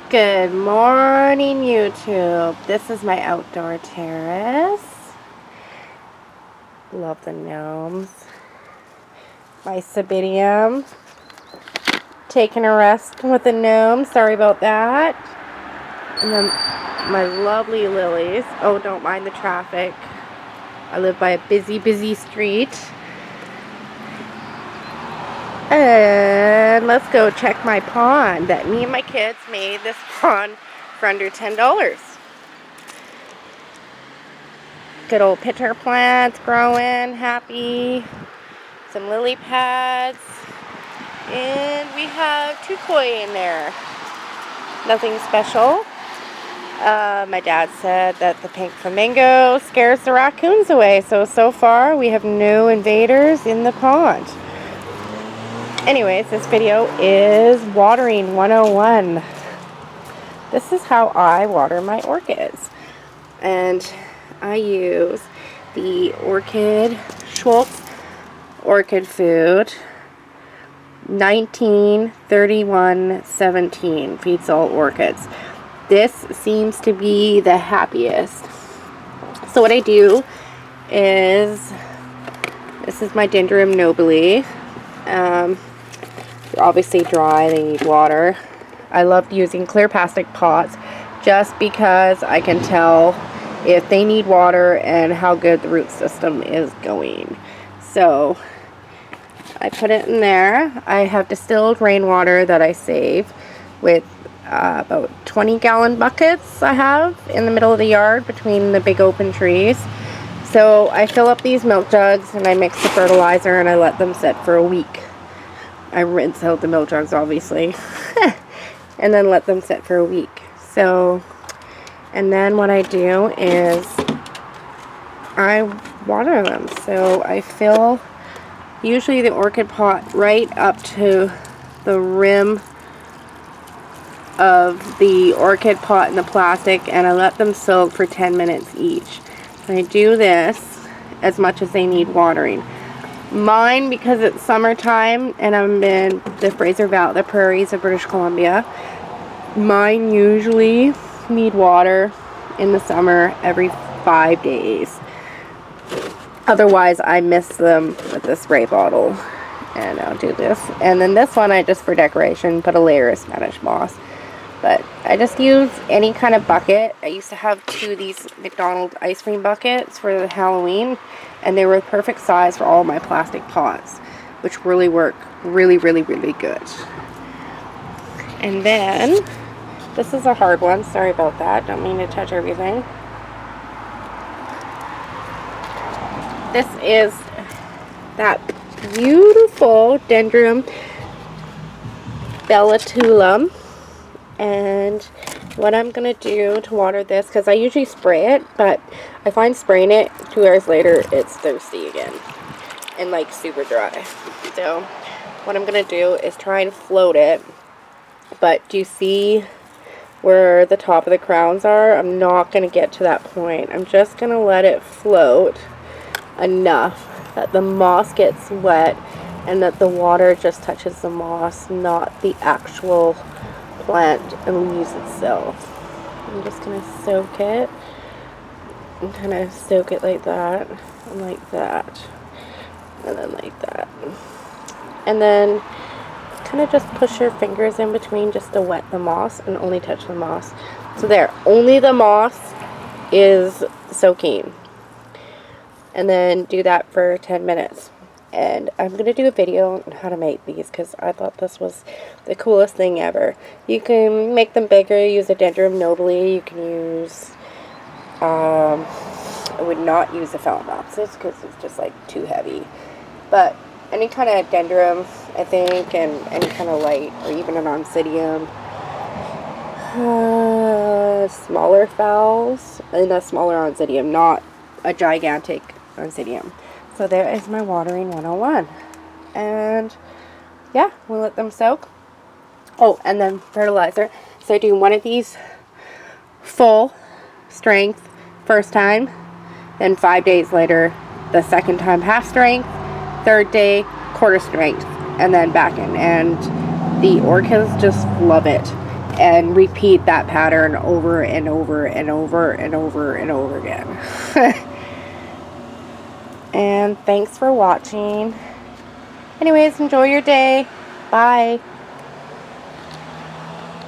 Good morning, YouTube. This is my outdoor terrace. Love the gnomes. My Sabidium. Taking a rest with the gnomes. Sorry about that. And then my lovely lilies. Oh, don't mind the traffic. I live by a busy street. And let's go check my pond that me and my kids made this pond for under $10. Good old pitcher plants growing, happy. Some lily pads. And we have 2 koi in there. Nothing special. My dad said that the pink flamingo scares the raccoons away. So far we have no invaders in the pond. Anyways, this video is watering 101. This is how I water my orchids. And I use the Schultz orchid food 193117 feeds all orchids. This seems to be the happiest. So what I do is, this is my Dendrobium nobile. They're obviously dry, they need water. I love using clear plastic pots just because I can tell if they need water and how good the root system is going. So I put it in there. I have distilled rainwater that I save with about 20-gallon buckets I have in the middle of the yard between the big open trees. So I fill up these milk jugs and I mix the fertilizer and I let them sit for a week. I rinse out the milk jugs, obviously, and then let them sit for a week. So, and then what I do is I water them. So I fill usually the orchid pot right up to the rim of the orchid pot in the plastic, and I let them soak for 10 minutes each. And I do this as much as they need watering. Mine, because it's summertime and I'm in the Fraser Valley, the prairies of British Columbia, mine usually need water in the summer every 5 days. Otherwise, I miss them with the spray bottle. And I'll do this. And then this one, I just, for decoration, put a layer of Spanish moss. But I just use any kind of bucket. I used to have 2 of these McDonald's ice cream buckets for the Halloween, and they were the perfect size for all my plastic pots, which really work really good. And then, this is a hard one. Sorry about that. Don't mean to touch everything. This is that beautiful Dendrobium bellatulum. And what I'm going to do to water this, because I usually spray it, but I find spraying it 2 hours later, it's thirsty again. And like super dry. So what I'm going to do is try and float it. But do you see where the top of the crowns are? I'm not going to get to that point. I'm just going to let it float enough that the moss gets wet and that the water just touches the moss, not the actual plant and leaves itself. I'm just going to soak it and kind of soak it like that and like that and then like that, and then kind of just push your fingers in between just to wet the moss and only touch the moss. So there, only the moss is soaking, and then do that for 10 minutes. And I'm going to do a video on how to make these because I thought this was the coolest thing ever. You can make them bigger, use a Dendrobium nobile, you can use, I would not use a Phalaenopsis because it's just like too heavy. But any kind of Dendrobium, I think, and any kind of light, or even an Oncidium. Smaller phals, and a smaller Oncidium, not a gigantic Oncidium. So there is my watering 101. And yeah, we'll let them soak. Oh, and then fertilizer. So I do one of these full strength first time, then 5 days later the second time half strength, third day quarter strength, and then back in. And the orchids just love it. and repeat that pattern over and over and over and over and over again. And thanks for watching. Anyways, enjoy your day. Bye.